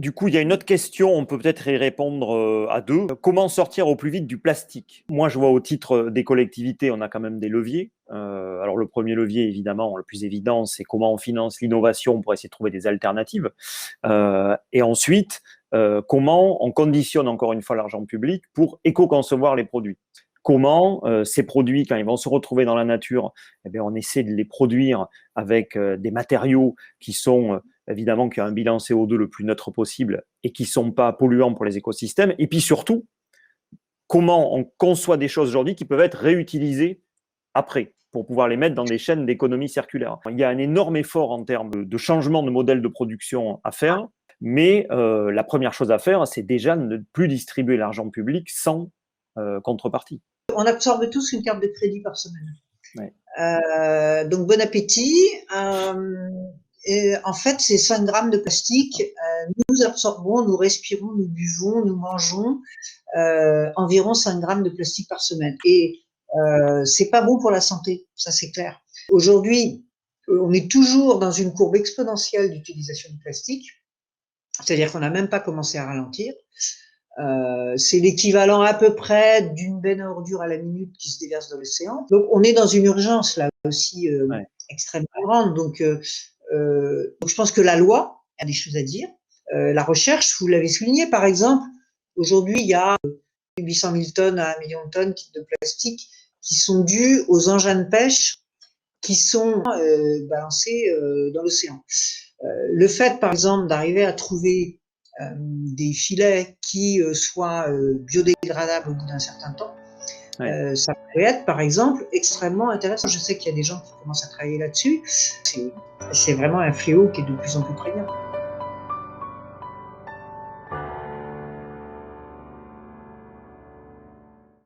Du coup, il y a une autre question, on peut peut-être y répondre à deux. Comment sortir au plus vite du plastique? Moi, je vois au titre des collectivités, on a quand même des leviers. Alors, le premier levier, évidemment, le plus évident, c'est comment on finance l'innovation pour essayer de trouver des alternatives. Et ensuite, comment on conditionne encore une fois l'argent public pour éco-concevoir les produits. Comment ces produits, quand ils vont se retrouver dans la nature, eh bien, on essaie de les produire avec des matériaux qui sont évidemment qui ont un bilan CO2 le plus neutre possible et qui ne sont pas polluants pour les écosystèmes. Et puis surtout, comment on conçoit des choses aujourd'hui qui peuvent être réutilisées après pour pouvoir les mettre dans des chaînes d'économie circulaire. Il y a un énorme effort en termes de changement de modèle de production à faire, mais la première chose à faire, c'est déjà ne plus distribuer l'argent public sans contrepartie. On absorbe tous une carte de crédit par semaine. Ouais. Donc bon appétit. Et en fait, ces 5 grammes de plastique, nous absorbons, nous respirons, nous buvons, nous mangeons environ 5 grammes de plastique par semaine. Et c'est pas bon pour la santé, ça c'est clair. Aujourd'hui, on est toujours dans une courbe exponentielle d'utilisation du plastique, c'est-à-dire qu'on n'a même pas commencé à ralentir. C'est l'équivalent à peu près d'une benne à ordures à la minute qui se déverse dans l'océan. Donc on est dans une urgence là aussi Ouais. extrêmement grande. Donc je pense que la loi a des choses à dire. La recherche, vous l'avez souligné, par exemple, aujourd'hui il y a 800 000 tonnes à 1 million de tonnes de plastique qui sont dues aux engins de pêche qui sont balancés dans l'océan. Le fait, par exemple, d'arriver à trouver des filets qui soient biodégradables au bout d'un certain temps, ouais. Ça peut être, par exemple, extrêmement intéressant. Je sais qu'il y a des gens qui commencent à travailler là-dessus. C'est vraiment un fléau qui est de plus en plus prégnant.